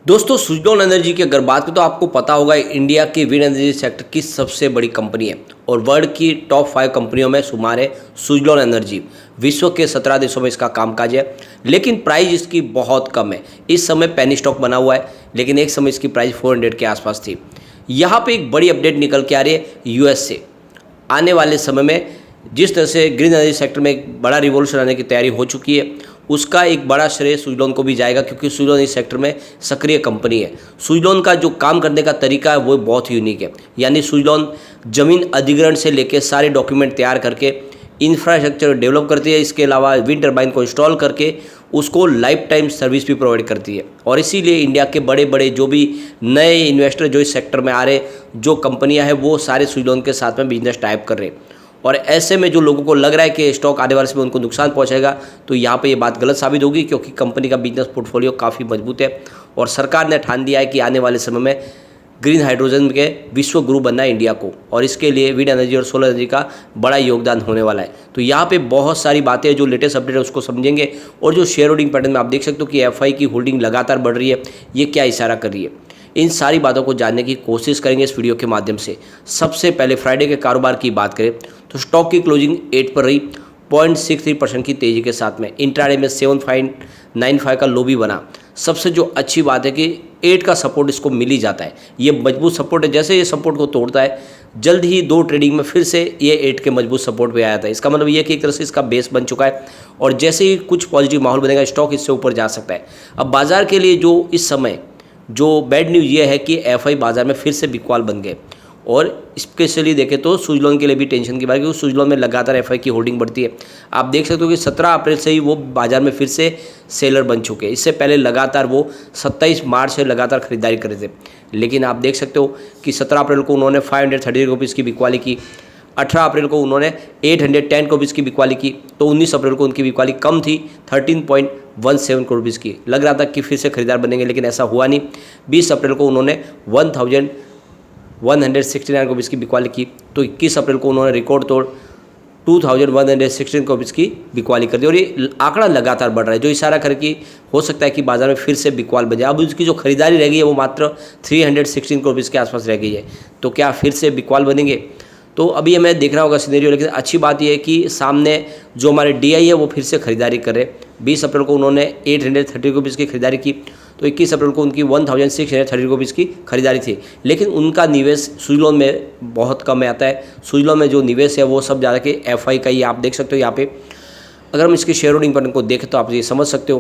दोस्तों सुजलॉन एनर्जी की अगर बात करें तो आपको पता होगा इंडिया की विंड एनर्जी सेक्टर की सबसे बड़ी कंपनी है और वर्ल्ड की टॉप 5 कंपनियों में शुमार है सुजलॉन एनर्जी। विश्व के 17 देशों में इसका कामकाज है, लेकिन प्राइस इसकी बहुत कम है। इस समय पेनी स्टॉक बना हुआ है, लेकिन एक समय इसकी प्राइस 400 के आसपास थी। यहाँ पे एक बड़ी अपडेट निकल के आ रही है यूएस से। आने वाले समय में जिस तरह से ग्रीन एनर्जी सेक्टर में एक बड़ा रिवॉल्यूशन आने की तैयारी हो चुकी है, उसका एक बड़ा श्रेय सुजलॉन को भी जाएगा, क्योंकि सुजलॉन इस सेक्टर में सक्रिय कंपनी है। सुजलॉन का जो काम करने का तरीका है वो बहुत यूनिक है। यानी सुजलॉन जमीन अधिग्रहण से लेकर सारे डॉक्यूमेंट तैयार करके इंफ्रास्ट्रक्चर डेवलप करती है। इसके अलावा विंड टर्बाइन को इंस्टॉल करके उसको लाइफ टाइम सर्विस भी प्रोवाइड करती है। और इसीलिए इंडिया के बड़े बड़े जो भी नए इन्वेस्टर जो इस सेक्टर में आ रहे, जो कंपनियां हैं, वो सारे सुजलॉन के साथ में बिजनेस टाइप कर रहे हैं। और ऐसे में जो लोगों को लग रहा है कि स्टॉक आने वाले समय उनको नुकसान पहुंचेगा, तो यहाँ पे ये बात गलत साबित होगी, क्योंकि कंपनी का बिजनेस पोर्टफोलियो काफ़ी मजबूत है और सरकार ने ठान दिया है कि आने वाले समय में ग्रीन हाइड्रोजन के विश्व गुरु बनना है इंडिया को, और इसके लिए विंड एनर्जी और सोलर एनर्जी का बड़ा योगदान होने वाला है। तो यहाँ पे बहुत सारी बातें जो लेटेस्ट अपडेट है उसको समझेंगे। और जो शेयर होल्डिंग पैटर्न में आप देख सकते हो कि एफआई की होल्डिंग लगातार बढ़ रही है, ये क्या इशारा कर रही है, इन सारी बातों को जानने की कोशिश करेंगे इस वीडियो के माध्यम से। सबसे पहले फ्राइडे के कारोबार की बात करें तो स्टॉक की क्लोजिंग 8 पर रही, 0.63% की तेजी के साथ में। इंट्राडे में 7.95 का लो भी बना। सबसे जो अच्छी बात है कि 8 का सपोर्ट इसको मिल ही जाता है। ये मजबूत सपोर्ट है। जैसे ये सपोर्ट को तोड़ता है, जल्द ही 2 ट्रेडिंग में फिर से ये 8 के मजबूत सपोर्ट पे आया था। इसका मतलब ये कि एक तरह से इसका बेस बन चुका है, और जैसे ही कुछ पॉजिटिव माहौल बनेगा स्टॉक इससे ऊपर जा सकता है। अब बाजार के लिए जो इस समय जो बैड न्यूज़ ये है कि एफआई बाजार में फिर से बिकवाल बन गए, और स्पेशली देखें तो सुजलॉन के लिए भी टेंशन की बात है, क्योंकि सुजलॉन में लगातार एफआई की होल्डिंग बढ़ती है। आप देख सकते हो कि 17 अप्रैल से ही वो बाजार में फिर से सेलर बन चुके हैं। इससे पहले लगातार वो 27 मार्च से लगातार खरीदारी कर रहे थे, लेकिन आप देख सकते हो कि 17 अप्रैल को उन्होंने 530 रुपीज़ की बिकवाली की, 18 अप्रैल को उन्होंने 810 रुपीज़ की बिकवाली की, तो 19 अप्रैल को उनकी बिकवाली कम थी, 13.17 करोड़ रुपीज़ की। लग रहा था कि फिर से खरीदार बनेंगे, लेकिन ऐसा हुआ नहीं। 20 अप्रैल को उन्होंने 1169 रुपीज़ की बिकवाली की, तो 21 अप्रैल को उन्होंने रिकॉर्ड तोड़ 2116 रुपीज़ की बिकवाली कर दी। और ये आंकड़ा लगातार बढ़ रहा है, जो इशारा करे कि हो सकता है कि बाजार में फिर से बिकवाल बन जाए। अब उसकी जो खरीदारी रह गई है वो मात्र 316 रुपीज़ के आसपास रह गई है, तो क्या फिर से बिकवाल बनेंगे? तो अभी हमें देखना होगा सिनेरियो। लेकिन अच्छी बात यह है कि सामने जो हमारे डीआई है वो फिर से खरीदारी कर रहे। 20 अप्रैल को उन्होंने 830 रुपीज़ की खरीदारी की, तो 21 अप्रैल को उनकी 1630 रुपीज़ की खरीदारी थी। लेकिन उनका निवेश सुजलॉन में बहुत कम आता है। सुजलॉन में जो निवेश है वो सब ज़्यादा कि एफआई का ही। आप देख सकते हो यहाँ पे अगर हम इसके शेयर होल्डिंग पैटर्न को देखें तो आप ये समझ सकते हो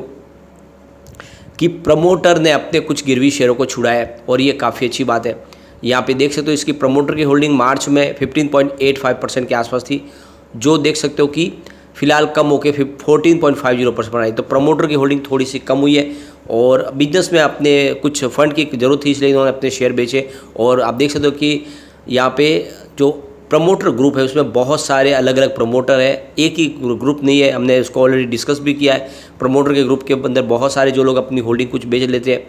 कि प्रमोटर ने अपने कुछ गिरवी शेयरों को छुड़ाया है, और ये काफ़ी अच्छी बात है। यहाँ पे देख सकते हो इसकी प्रमोटर की होल्डिंग मार्च में 15.85% के आसपास थी, जो देख सकते हो कि फिलहाल कम होकर 14.50% पर आई। तो प्रमोटर की होल्डिंग थोड़ी सी कम हुई है, और बिजनेस में अपने कुछ फंड की जरूरत थी, इसलिए इन्होंने अपने शेयर बेचे। और आप देख सकते हो कि यहाँ पे जो प्रमोटर ग्रुप है उसमें बहुत सारे अलग अलग प्रमोटर है, एक ही ग्रुप नहीं है। हमने इसको ऑलरेडी डिस्कस भी किया है। प्रमोटर के ग्रुप के अंदर बहुत सारे जो लोग अपनी होल्डिंग कुछ बेच लेते हैं।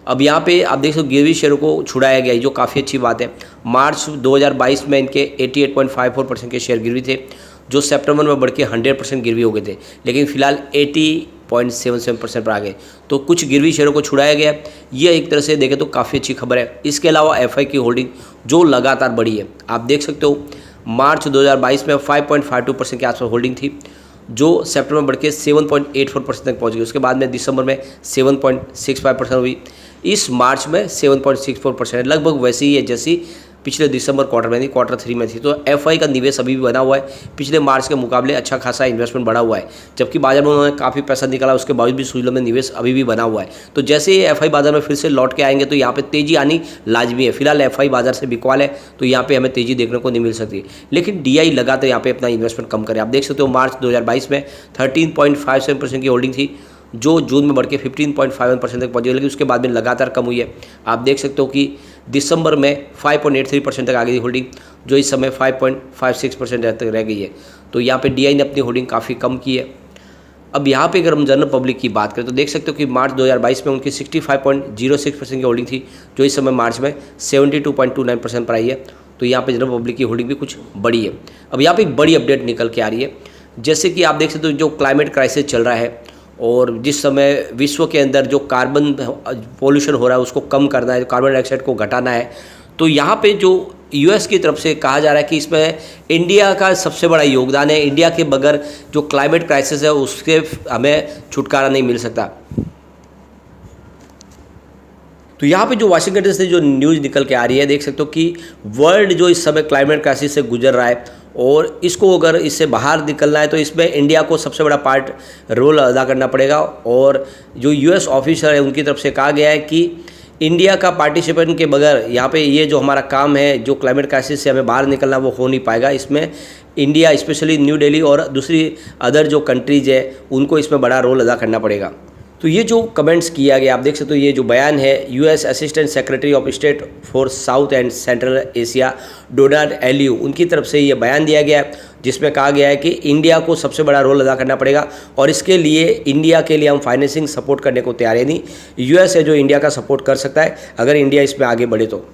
अब यहाँ पे आप देख सकते हो गिरवी शेयरों को छुड़ाया गया है, जो काफ़ी अच्छी बात है। मार्च 2022 में इनके 88.54% के शेयर गिरवी थे, जो सितंबर में बढ़ के 100% गिरवी हो गए थे, लेकिन फिलहाल 80.77% पर आ गए। तो कुछ गिरवी शेयरों को छुड़ाया गया। ये एक तरह से देखें तो काफ़ी अच्छी खबर है। इसके अलावा एफआई की होल्डिंग जो लगातार बढ़ी है, आप देख सकते हो मार्च 2022 में 5.52% के आसपास होल्डिंग थी, जो सितंबर में बढ़ के 7.84% तक पहुँच गई। उसके बाद में दिसंबर में 7.65% हुई। इस मार्च में 7.64%, लगभग वैसे ही है जैसी पिछले दिसंबर क्वार्टर में थी, क्वार्टर 3 में थी। तो एफआई का निवेश अभी भी बना हुआ है। पिछले मार्च के मुकाबले अच्छा खासा इन्वेस्टमेंट बढ़ा हुआ है, जबकि बाजार में उन्होंने काफ़ी पैसा निकाला, उसके बावजूद भी सुजलॉन में निवेश अभी भी बना हुआ है। तो जैसे ही एफआई बाजार में फिर से लौट के आएंगे तो यहाँ पे तेजी आनी लाजमी है। फिलहाल एफआई बाजार से बिकवाल है, तो यहाँ पे हमें तेजी देखने को नहीं मिल सकती। लेकिन डीआई लगातार यहाँ पे अपना इन्वेस्टमेंट कम करे। आप देख सकते हो मार्च 2022 में 13.57% की होल्डिंग थी, जो जून में बढ़ के 15.51% तक पहुंची, लेकिन उसके बाद में लगातार कम हुई है। आप देख सकते हो कि दिसंबर में 5.83% तक आ गई थी होल्डिंग, जो इस समय 5.56% तक रह गई है। तो यहाँ पे डीआई ने अपनी होल्डिंग काफ़ी कम की है। अब यहाँ पे अगर हम जनरल पब्लिक की बात करें तो देख सकते हो कि मार्च 2022 में उनकी 65.06% की होल्डिंग थी, जो इस समय मार्च में 72.29% पर आई है। तो यहाँ पे जनरल पब्लिक की होल्डिंग भी कुछ बड़ी है। अब यहाँ पे एक बड़ी अपडेट निकल के आ रही है, जैसे कि आप देख सकते हो जो क्लाइमेट क्राइसिस चल रहा है और जिस समय विश्व के अंदर जो कार्बन पोल्यूशन हो रहा है उसको कम करना है, कार्बन डाइऑक्साइड को घटाना है, तो यहाँ पे जो यूएस की तरफ से कहा जा रहा है कि इसमें इंडिया का सबसे बड़ा योगदान है। इंडिया के बगैर जो क्लाइमेट क्राइसिस है उससे हमें छुटकारा नहीं मिल सकता। तो यहाँ पे जो वाशिंगटन से जो न्यूज़ निकल के आ रही है, देख सकते हो कि वर्ल्ड जो इस समय क्लाइमेट क्राइसिस से गुजर रहा है और इसको अगर इससे बाहर निकलना है तो इसमें इंडिया को सबसे बड़ा पार्ट रोल अदा करना पड़ेगा। और जो यूएस ऑफिसर है उनकी तरफ से कहा गया है कि इंडिया का पार्टिसिपेशन के बगैर यहाँ पे ये जो हमारा काम है, जो क्लाइमेट क्राइसिस से हमें बाहर निकलना, वो हो नहीं पाएगा। इसमें इंडिया, स्पेशली न्यू दिल्ली और दूसरी अदर जो कंट्रीज है उनको इसमें बड़ा रोल अदा करना पड़ेगा। तो ये जो कमेंट्स किया गया, आप देख सकते हो, ये जो बयान है US assistant secretary of state for South and Central Asia Donald Lu, उनकी तरफ से ये बयान दिया गया है जिसमें कहा गया है कि इंडिया को सबसे बड़ा रोल अदा करना पड़ेगा और इसके लिए इंडिया के लिए हम फाइनेंसिंग सपोर्ट करने को तैयार है। नहीं, यूएस है जो इंडिया का सपोर्ट कर सकता है अगर इंडिया इसमें आगे बढ़े। तो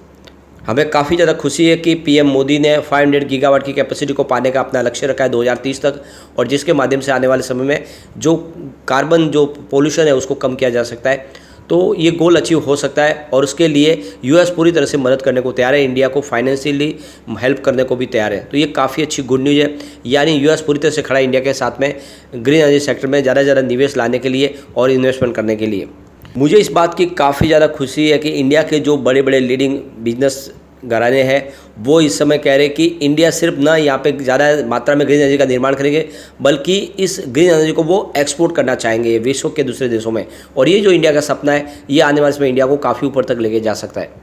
हमें काफ़ी ज़्यादा खुशी है कि पीएम मोदी ने 500 गीगावाट की कैपेसिटी को पाने का अपना लक्ष्य रखा है 2030 तक, और जिसके माध्यम से आने वाले समय में जो कार्बन जो पोल्यूशन है उसको कम किया जा सकता है। तो ये गोल अचीव हो सकता है और उसके लिए यूएस पूरी तरह से मदद करने को तैयार है, इंडिया को फाइनेंशियली हेल्प करने को भी तैयार है। तो ये काफ़ी अच्छी गुड न्यूज़ है, यानी यूएस पूरी तरह से खड़ा है इंडिया के साथ में ग्रीन एनर्जी सेक्टर में ज़्यादा से ज़्यादा निवेश लाने के लिए और इन्वेस्टमेंट करने के लिए। मुझे इस बात की काफ़ी ज़्यादा खुशी है कि इंडिया के जो बड़े बड़े लीडिंग बिजनेस घराने हैं वो इस समय कह रहे हैं कि इंडिया सिर्फ ना यहाँ पे ज़्यादा मात्रा में ग्रीन एनर्जी का निर्माण करेंगे, बल्कि इस ग्रीन एनर्जी को वो एक्सपोर्ट करना चाहेंगे विश्व के दूसरे देशों में। और ये जो इंडिया का सपना है ये आने वाले समय इंडिया को काफ़ी ऊपर तक लेके जा सकता है।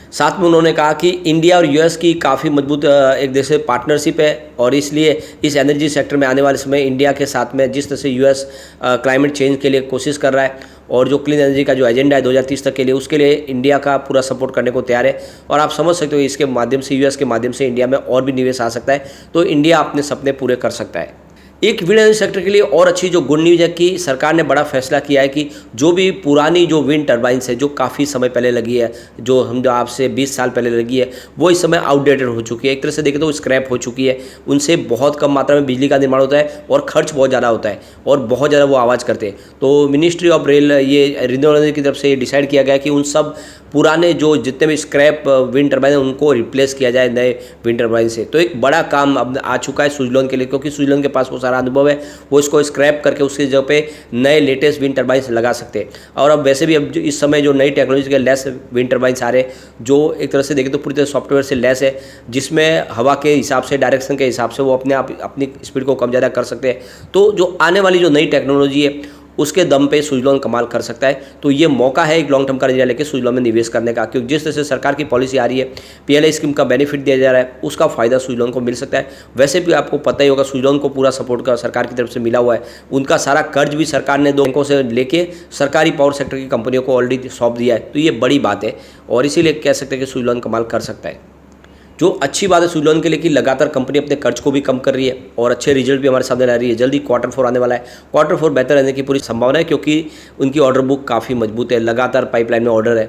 साथ में उन्होंने कहा कि इंडिया और यूएस की काफ़ी मजबूत एक देश से पार्टनरशिप है और इसलिए इस एनर्जी सेक्टर में आने वाले समय इंडिया के साथ में जिस तरह से यूएस क्लाइमेट चेंज के लिए कोशिश कर रहा है और जो क्लीन एनर्जी का जो एजेंडा है 2030 तक के लिए, उसके लिए इंडिया का पूरा सपोर्ट करने को तैयार है। और आप समझ सकते हो इसके माध्यम से, यूएस के माध्यम से इंडिया में और भी निवेश आ सकता है, तो इंडिया अपने सपने पूरे कर सकता है। एक विंड एनर्जी सेक्टर के लिए और अच्छी जो गुड न्यूज़ है कि सरकार ने बड़ा फैसला किया है कि जो भी पुरानी जो विंड टर्बाइंस है जो काफ़ी समय पहले लगी है, जो आपसे 20 साल पहले लगी है, वो इस समय आउटडेटेड हो चुकी है। एक तरह से देखें तो स्क्रैप हो चुकी है, उनसे बहुत कम मात्रा में बिजली का निर्माण होता है और खर्च बहुत ज़्यादा होता है और बहुत ज़्यादा वो आवाज़ करते हैं। तो मिनिस्ट्री ऑफ रेल, ये रिन्यूएबल एनर्जी की तरफ से डिसाइड किया गया कि उन सब पुराने जो जितने भी स्क्रैप विंड टर्बाइन है उनको रिप्लेस किया जाए नए विंड टर्बाइन से। तो एक बड़ा काम अब आ चुका है सुजलॉन के लिए, क्योंकि सुजलॉन के पास वो सारा अनुभव है, वो इसको स्क्रैप करके उसकी जगह पे नए लेटेस्ट विंड टर्बाइंस लगा सकते हैं। और अब वैसे भी अब इस समय जो नई टेक्नोलॉजी के लेस विंड टर्बाइंस आ रहे हैं, जो एक तरह से देखें तो पूरी तरह सॉफ्टवेयर से लेस है, जिसमें हवा के हिसाब से, डायरेक्शन के हिसाब से वो अपने आप अपनी स्पीड को कम ज़्यादा कर सकते हैं। तो जो आने वाली जो नई टेक्नोलॉजी है उसके दम पे सुजलॉन कमाल कर सकता है। तो ये मौका है एक लॉन्ग टर्म का लेके सुजलॉन में निवेश करने का, क्योंकि जिस तरह से सरकार की पॉलिसी आ रही है, पीएलआई स्कीम का बेनिफिट दिया जा रहा है, उसका फायदा सुजलॉन को मिल सकता है। वैसे भी आपको पता ही होगा सुजलॉन को पूरा सपोर्ट का सरकार की तरफ से मिला हुआ है। उनका सारा कर्ज भी सरकार ने 2 बैंकों से लेके सरकारी पावर सेक्टर की कंपनियों को ऑलरेडी सौंप दिया है। तो ये बड़ी बात है और इसीलिए कह सकते हैं कि सुजलॉन कमाल कर सकता है। जो अच्छी बात है सुजलॉन के लिए कि लगातार कंपनी अपने कर्ज को भी कम कर रही है और अच्छे रिजल्ट भी हमारे सामने ला रही है। जल्दी Q4 आने वाला है, Q4 बेहतर रहने की पूरी संभावना है, क्योंकि उनकी ऑर्डर बुक काफ़ी मजबूत है, लगातार पाइपलाइन में ऑर्डर है।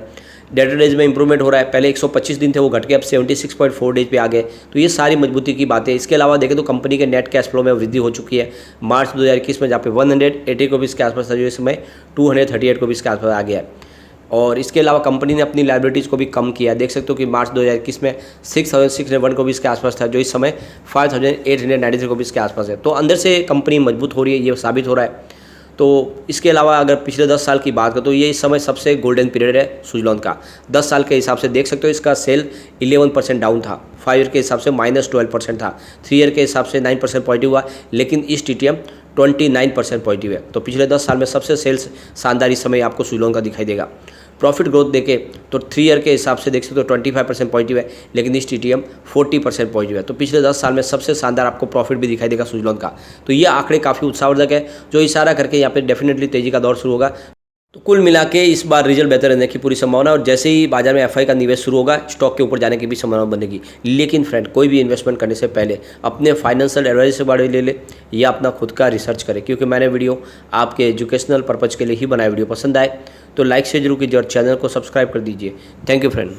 डेटर डेज में इंप्रूवमेंट हो रहा है, पहले 125 दिन थे वो घट के अब 76.4 डेज पे आ गए। तो ये सारी मजबूती की बात है। इसके अलावा देखें तो कंपनी के नेट कैश फ्लो में वृद्धि हो चुकी है। मार्च 2021 में जहाँ पे 180 रुपीज़ के आसपास था, जो इस समय 238 रुपीज़ के आसपास आ गया है। और इसके अलावा कंपनी ने अपनी लायबिलिटीज़ को भी कम किया। देख सकते हो कि मार्च 2021 में 6,601 रुपीज़ के आसपास था, जो इस समय 5,893 रुपीज़ के आसपास है। तो अंदर से कंपनी मजबूत हो रही है, ये साबित हो रहा है। तो इसके अलावा अगर पिछले 10 साल की बात करें तो ये इस समय सबसे गोल्डन पीरियड है सुजलॉन का। 10 साल के हिसाब से देख सकते हो इसका सेल 11% डाउन था, 5 ईयर के हिसाब से -12% था, 3 ईयर के हिसाब से 9% पॉजिटिव हुआ, लेकिन इस TTM 29% पॉजिटिव है। तो पिछले 10 साल में सबसे सेल्स शानदार इस समय आपको सुजलॉन का दिखाई देगा। प्रॉफिट ग्रोथ देखें तो 3 ईयर के हिसाब से देख सकते हो 25% पॉजिटिव है, लेकिन इस TTM 40% पॉजिटिव है। तो पिछले 10 साल में सबसे शानदार आपको प्रॉफिट भी दिखाई देगा सुजलॉन का। तो ये आंकड़े काफ़ी उत्साहवर्धक है, जो इशारा करके यहाँ पे डेफिनेटली तेज़ी का दौर शुरू होगा। तो कुल मिला के इस बार रिजल्ट बेहतर रहने की पूरी संभावना, और जैसे ही बाजार में FI का निवेश शुरू होगा स्टॉक के ऊपर जाने की भी संभावना बनेगी। लेकिन फ्रेंड, कोई भी इन्वेस्टमेंट करने से पहले अपने फाइनेंशियल एडवाइजर से बारे ले ले या अपना खुद का रिसर्च करें, क्योंकि मैंने वीडियो आपके एजुकेशनल पर्पज़ के लिए ही बनाया। वीडियो पसंद आए तो लाइक से जरूर कीजिए और चैनल को सब्सक्राइब कर दीजिए। Thank you friend.